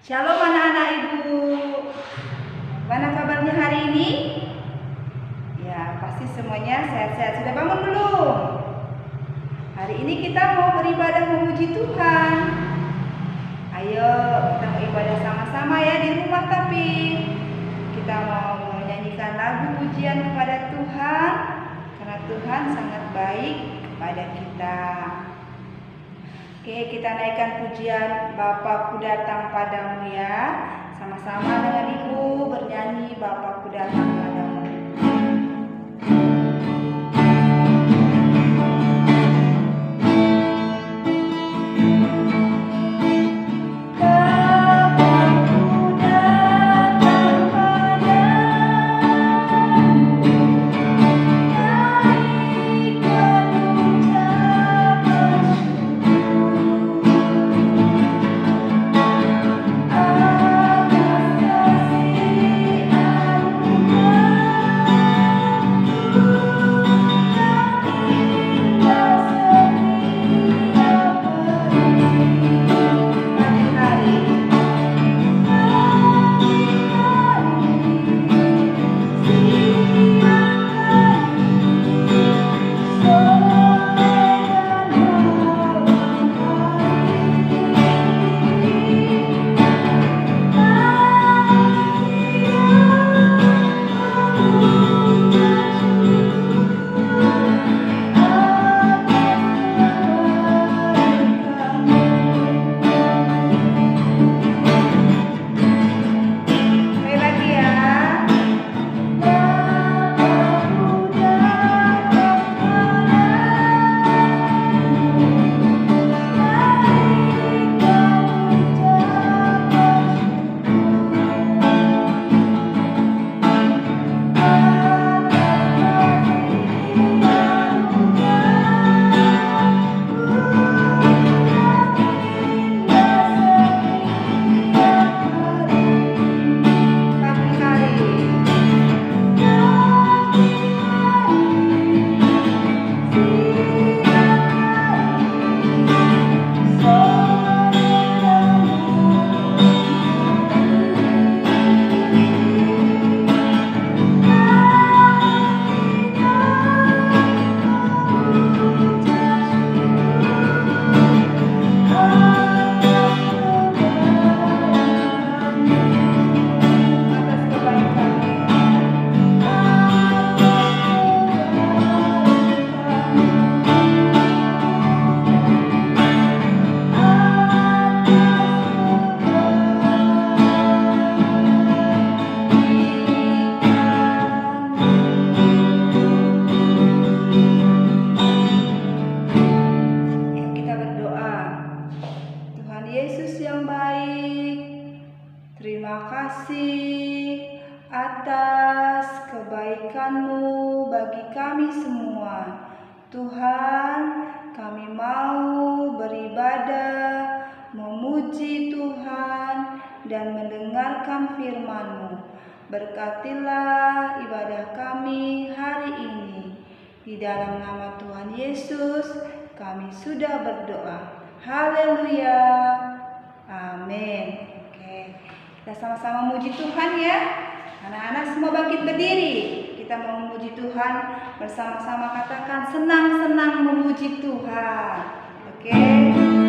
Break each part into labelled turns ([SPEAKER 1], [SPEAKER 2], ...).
[SPEAKER 1] Shalom anak-anak ibu. Mana kabarnya hari ini? Ya, pasti semuanya sehat-sehat. Sudah bangun belum? Hari ini kita mau beribadah memuji Tuhan. Ayo kita mau ibadah sama-sama ya di rumah, tapi kita mau menyanyikan lagu pujian kepada Tuhan karena Tuhan sangat baik kepada kita. Oke, kita naikkan pujian Bapakku datang padamu ya. Sama-sama dengan ibu bernyanyi Bapakku datang padamu. Terima kasih atas kebaikan-Mu bagi kami semua. Tuhan, kami mau beribadah, memuji Tuhan, dan mendengarkan firman-Mu. Berkatilah ibadah kami hari ini. Di dalam nama Tuhan Yesus, kami sudah berdoa. Haleluya. Amin. Kita sama-sama memuji Tuhan ya. Anak-anak semua bangkit berdiri. Kita mau memuji Tuhan bersama-sama, katakan senang-senang memuji Tuhan. Oke.
[SPEAKER 2] Senang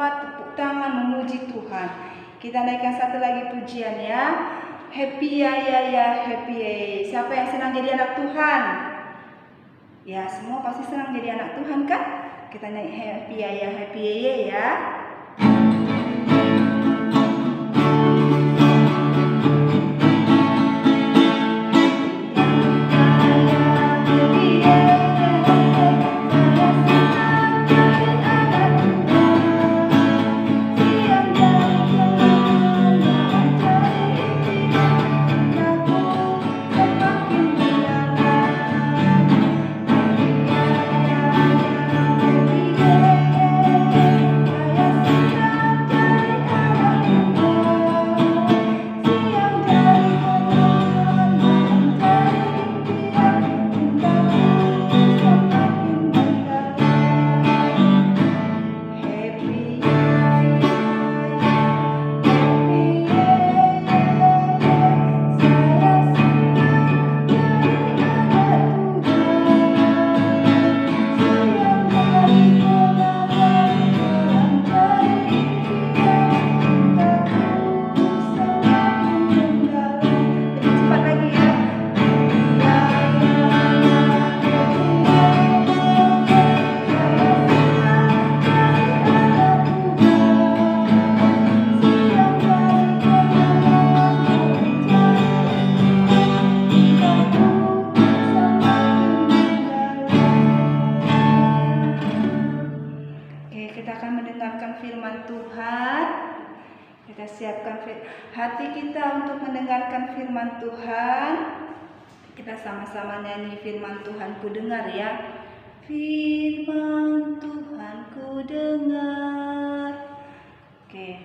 [SPEAKER 1] berlompat, tepuk tangan, memuji Tuhan. Kita naikkan satu lagi pujian ya. Happy ya, happy ya. Siapa yang senang jadi anak Tuhan? Ya, semua pasti senang jadi anak Tuhan kan? Kita naik happy ya, happy ya. Kita siapkan hati kita untuk mendengarkan firman Tuhan. Kita sama-sama nyanyi firman Tuhan ku dengar ya. Firman Tuhan ku dengar. Oke.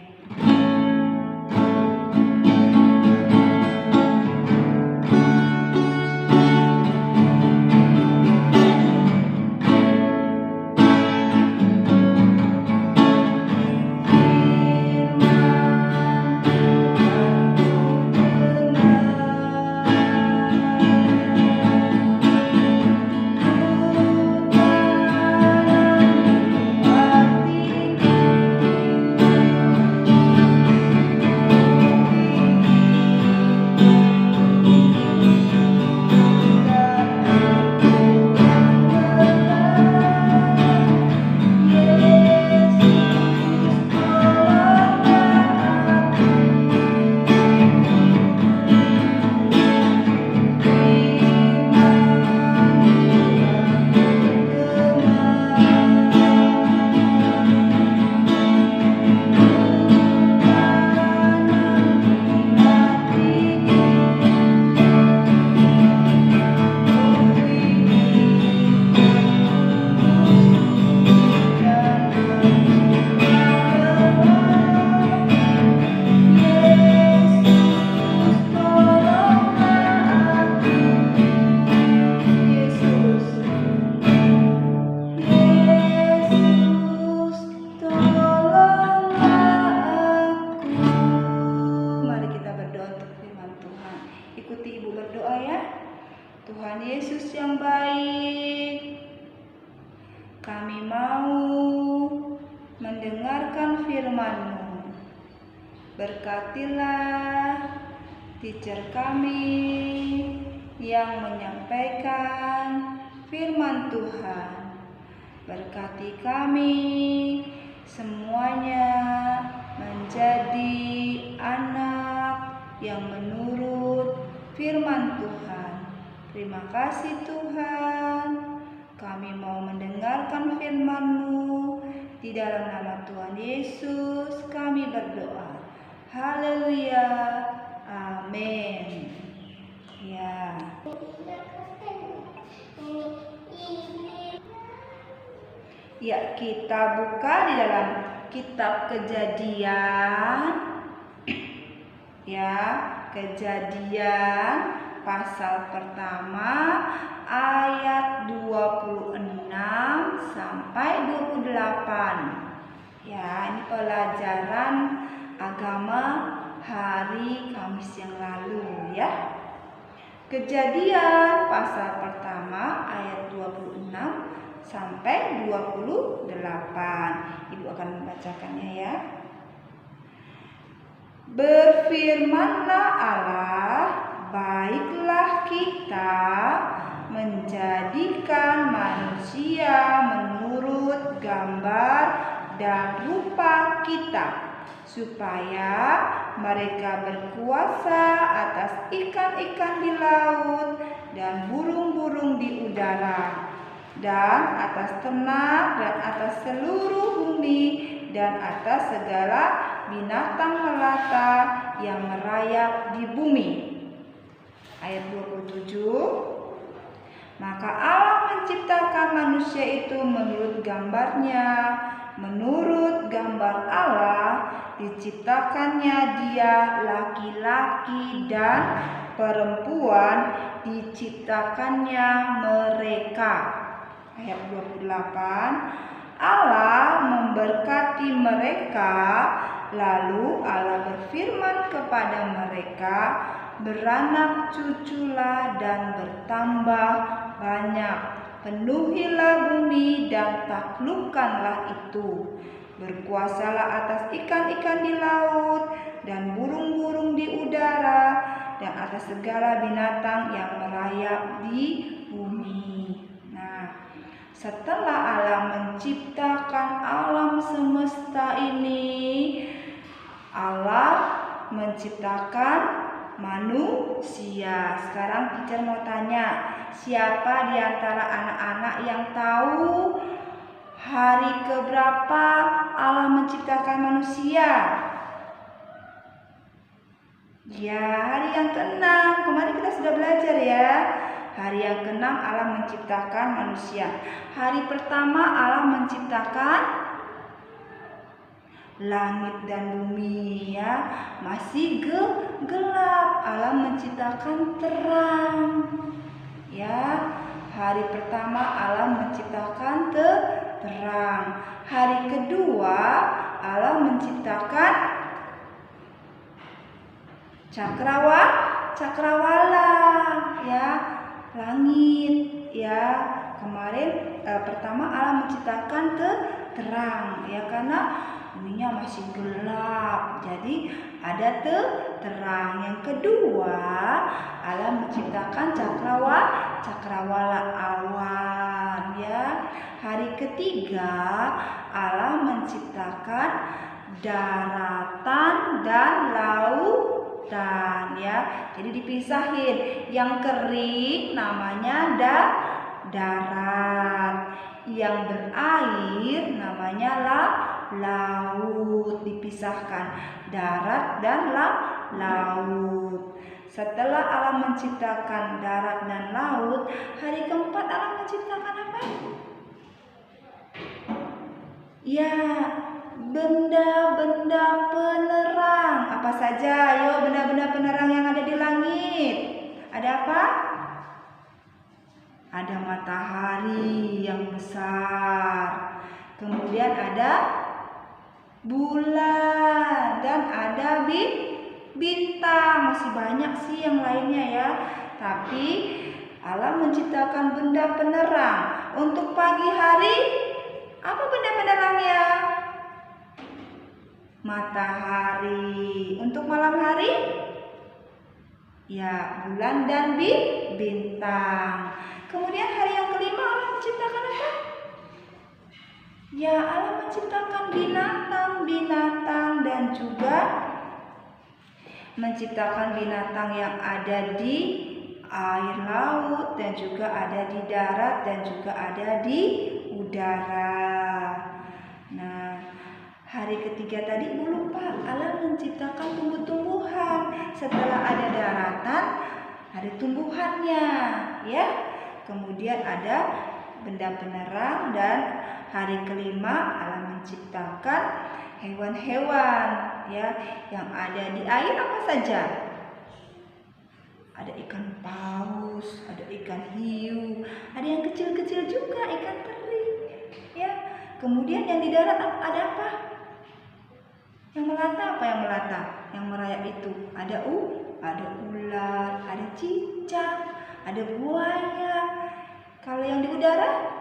[SPEAKER 1] Tuhan Yesus yang baik, kami mau mendengarkan firman-Mu. Berkatilah teacher kami yang menyampaikan firman Tuhan. Berkati kami semuanya menjadi anak yang menurut firman Tuhan. Terima kasih Tuhan, kami mau mendengarkan firman-Mu. Di dalam nama Tuhan Yesus kami berdoa. Haleluya, amin. Ya. Ya, kita buka di dalam kitab Kejadian. Ya, Kejadian pasal pertama ayat 26 sampai 28. Ya, ini pelajaran agama hari Kamis yang lalu ya. Kejadian pasal pertama ayat 26 sampai 28. Ibu akan membacakannya ya. Berfirmanlah Allah, baiklah kita menjadikan manusia menurut gambar dan rupa kita, supaya mereka berkuasa atas ikan-ikan di laut dan burung-burung di udara, dan atas ternak dan atas seluruh bumi dan atas segala binatang melata yang merayap di bumi. Ayat 27. Maka Allah menciptakan manusia itu menurut gambarnya, menurut gambar Allah diciptakannya dia, laki-laki dan perempuan diciptakannya mereka. Ayat 28. Allah memberkati mereka, lalu Allah berfirman kepada mereka, beranak cuculah dan bertambah banyak, penuhilah bumi dan taklukkanlah itu, berkuasalah atas ikan-ikan di laut dan burung-burung di udara dan atas segala binatang yang merayap di bumi. Nah, setelah Allah menciptakan alam semesta ini, Allah menciptakan manusia. Sekarang teacher mau tanya, siapa di antara anak-anak yang tahu hari keberapa Allah menciptakan manusia? Ya, hari yang ke-6. Kemarin kita sudah belajar ya. Hari yang ke-6 Allah menciptakan manusia. Hari pertama Allah menciptakan langit dan bumi ya, masih gelap. Allah menciptakan terang. Ya, hari pertama Allah menciptakan terang. Hari kedua Allah menciptakan cakrawala ya, langit ya. Kemarin pertama Allah menciptakan terang ya, karena dunia masih gelap, jadi ada terang. Yang kedua Allah menciptakan cakrawala awan ya. Hari ketiga Allah menciptakan daratan dan lautan ya. Jadi dipisahin, yang kering namanya darat, yang berair namanya laut. Dipisahkan darat dan laut. Setelah Allah menciptakan darat dan laut, hari keempat Allah menciptakan apa? Ya, benda-benda penerang. Apa saja? Ayo, benda-benda penerang yang ada di langit. Ada apa? Ada matahari yang besar. Kemudian ada bulan dan ada bintang. Masih banyak sih yang lainnya ya. Tapi Allah menciptakan benda penerang. Untuk pagi hari, apa benda penerangnya? Matahari. Untuk malam hari, ya bulan dan bintang. Kemudian hari yang kelima Allah menciptakan apa? Ya, Allah menciptakan binatang-binatang dan juga menciptakan binatang yang ada di air laut dan juga ada di darat dan juga ada di udara. Nah, hari ketiga tadi lupa, Allah menciptakan tumbuh-tumbuhan. Setelah ada daratan, ada tumbuhannya, ya. Kemudian ada benda penerang, dan hari kelima Allah menciptakan hewan-hewan, ya, yang ada di air. Apa saja? Ada ikan paus, ada ikan hiu, ada yang kecil-kecil juga, ikan teri, ya. Kemudian yang di darat ada apa? Yang melata apa? Yang melata, yang merayap itu ada ular, ada cicak, ada buaya. Kalau yang di udara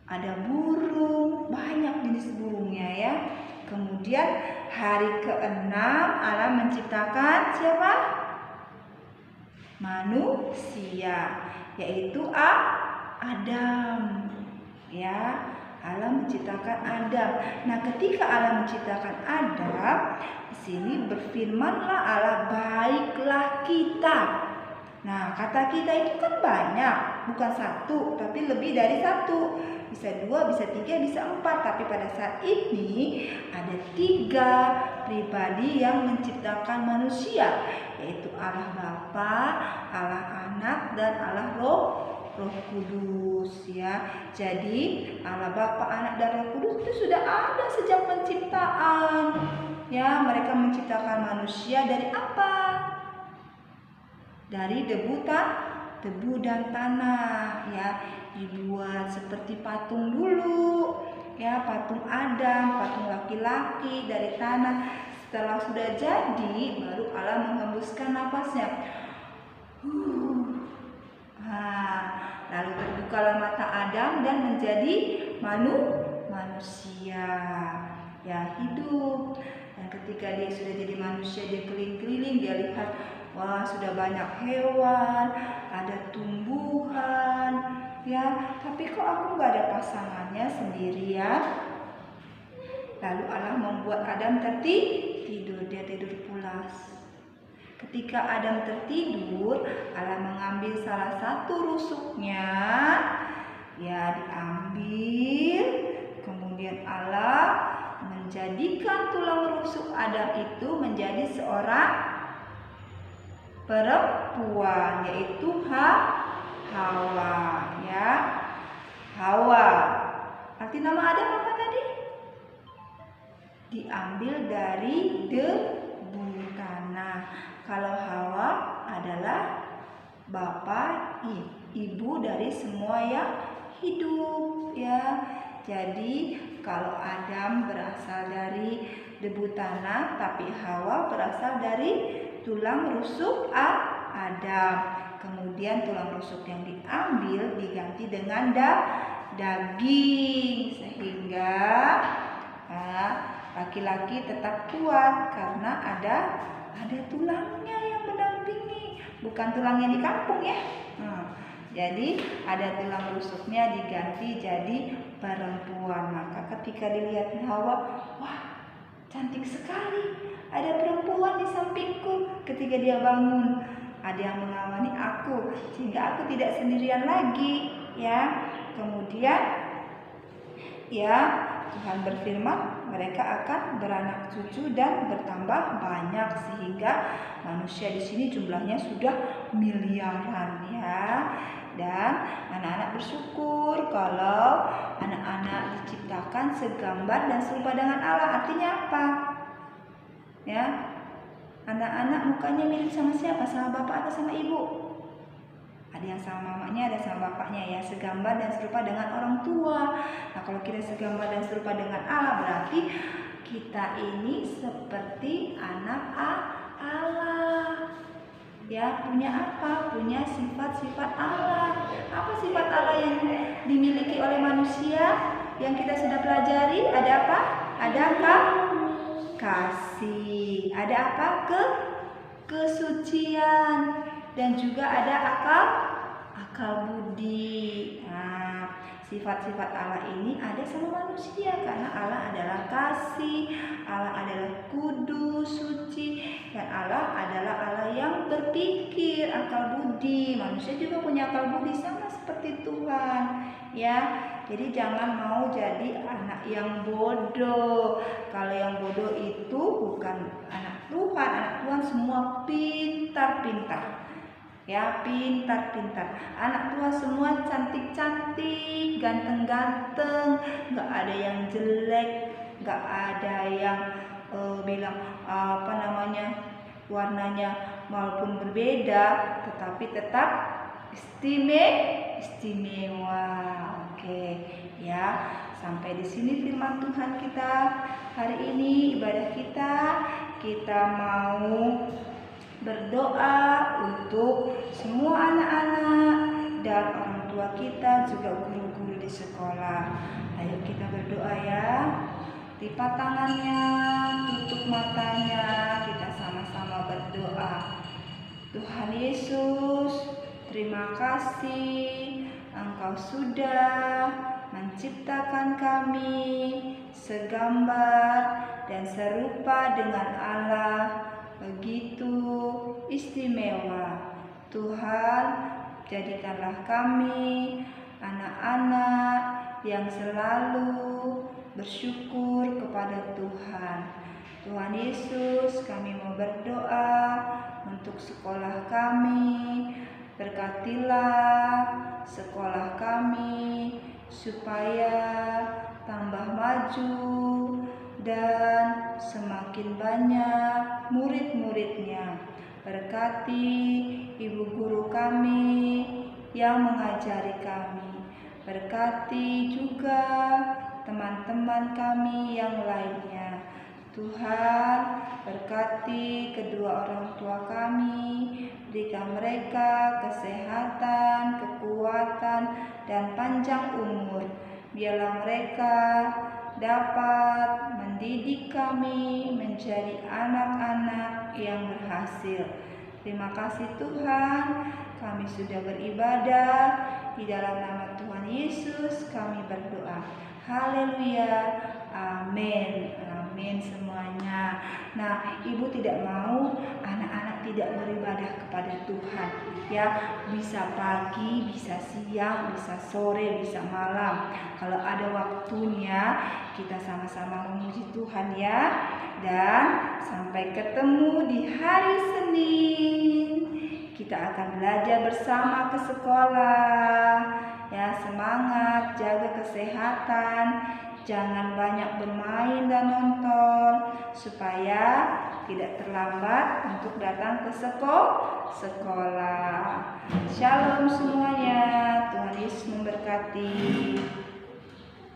[SPEAKER 1] ada burung, banyak jenis burungnya ya. Kemudian hari ke-6 Allah menciptakan siapa? Manusia, yaitu Adam. Ya, Allah menciptakan Adam. Nah, ketika Allah menciptakan Adam, di sini berfirmanlah Allah, baiklah kita. Nah, kata kita itu kan banyak, bukan satu, tapi lebih dari satu. Bisa 2, bisa 3, bisa 4. Tapi pada saat ini ada 3 pribadi yang menciptakan manusia, yaitu Allah Bapa, Allah Anak, dan Allah Roh Kudus ya. Jadi Allah Bapa, Anak, dan Roh Kudus itu sudah ada sejak penciptaan. Ya, mereka menciptakan manusia dari apa? Dari debu dan tanah ya. Dibuat seperti patung dulu ya, patung Adam, patung laki-laki dari tanah. Setelah sudah jadi, baru Allah menghembuskan napasnya. Lalu terbukalah mata Adam dan menjadi manusia ya, hidup. Dan ketika dia sudah jadi manusia, dia keliling-keliling, dia lihat, wah, sudah banyak hewan, ada tumbuhan ya, tapi kok aku nggak ada pasangannya, sendirian. Lalu Allah membuat Adam tertidur, dia tidur pulas. Ketika Adam tertidur, Allah mengambil salah satu rusuknya, ya, diambil. Kemudian Allah menjadikan tulang rusuk Adam itu menjadi seorang perempuan, yaitu Hawa ya. Hawa. Arti nama Adam apa tadi? Diambil dari debu tanah. Kalau Hawa adalah bapak, ibu dari semua yang hidup ya. Jadi kalau Adam berasal dari debu tanah, tapi Hawa berasal dari tulang rusuk Adam. Kemudian tulang rusuk yang diambil diganti dengan daging, sehingga laki-laki tetap kuat karena ada tulangnya yang mendampingi, bukan tulangnya di kampung ya. Jadi ada tulang rusuknya diganti jadi perempuan. Maka ketika dilihat Hawa, wah, cantik sekali, ada perempuan di sampingku. Ketika dia bangun, ada yang mengawani aku, sehingga aku tidak sendirian lagi ya. Kemudian ya, Tuhan berfirman, mereka akan beranak cucu dan bertambah banyak, sehingga manusia di sini jumlahnya sudah miliaran ya. Dan anak-anak bersyukur kalau anak-anak diciptakan segambar dan serupa dengan Allah. Artinya apa? Ya, anak-anak mukanya mirip sama siapa? Sama bapak atau sama ibu? Ada yang sama mamanya, ada sama bapaknya ya. Segambar dan serupa dengan orang tua. Nah, kalau kita segambar dan serupa dengan Allah, berarti kita ini seperti anak Allah. Ya, punya apa? Punya sifat-sifat Allah. Apa sifat Allah yang dimiliki oleh manusia yang kita sudah pelajari? Ada apa? Ada apa? Kasih. Ada apa? Kesucian. Dan juga ada akal budi. Nah, sifat-sifat Allah ini ada sama manusia karena Allah adalah kasih, Allah adalah kudus, suci, dan Allah adalah Allah yang berpikir, akal budi. Manusia juga punya akal budi sama seperti Tuhan, ya. Jadi jangan mau jadi anak yang bodoh. Kalau yang bodoh itu bukan anak Tuhan. Anak Tuhan semua pintar-pintar. Ya, pintar-pintar. Anak Tuhan semua cantik-cantik, ganteng-ganteng, nggak ada yang jelek, nggak ada yang bilang warnanya walaupun berbeda, tetapi tetap istimewa. Oke, ya. Sampai di sini firman Tuhan kita hari ini, ibadah kita mau berdoa untuk semua anak-anak dan orang tua tua kita, juga guru-guru di sekolah. Ayo kita berdoa ya. Lipat tangannya, tutup matanya, kita sama-sama berdoa. Tuhan Yesus, terima kasih Engkau sudah menciptakan kami segambar dan serupa dengan Allah, begitu istimewa. Tuhan, jadikanlah kami anak-anak yang selalu bersyukur kepada Tuhan. Tuhan Yesus, kami mau berdoa untuk sekolah kami. Berkatilah sekolah kami supaya tambah maju dan semakin banyak murid-muridnya. Berkati ibu guru kami yang mengajari kami. Berkati juga teman-teman kami yang lainnya. Tuhan, berkati kedua orang tua kami, berikan mereka kesehatan, kekuatan, dan panjang umur. Biarlah mereka dapat mendidik kami menjadi anak-anak yang berhasil. Terima kasih Tuhan, kami sudah beribadah. Di dalam nama Tuhan Yesus kami berdoa. Haleluya, amin. Amin semuanya. Nah, ibu tidak mau anak-anak tidak beribadah kepada Tuhan. Ya, bisa pagi, bisa siang, bisa sore, bisa malam. Kalau ada waktunya, kita sama-sama memuji Tuhan ya. Dan sampai ketemu di hari Senin. Kita akan belajar bersama ke sekolah. Ya, semangat, jaga kesehatan. Jangan banyak bermain dan nonton supaya tidak terlambat untuk datang ke sekolah. Shalom semuanya, Tuhan Yesus memberkati.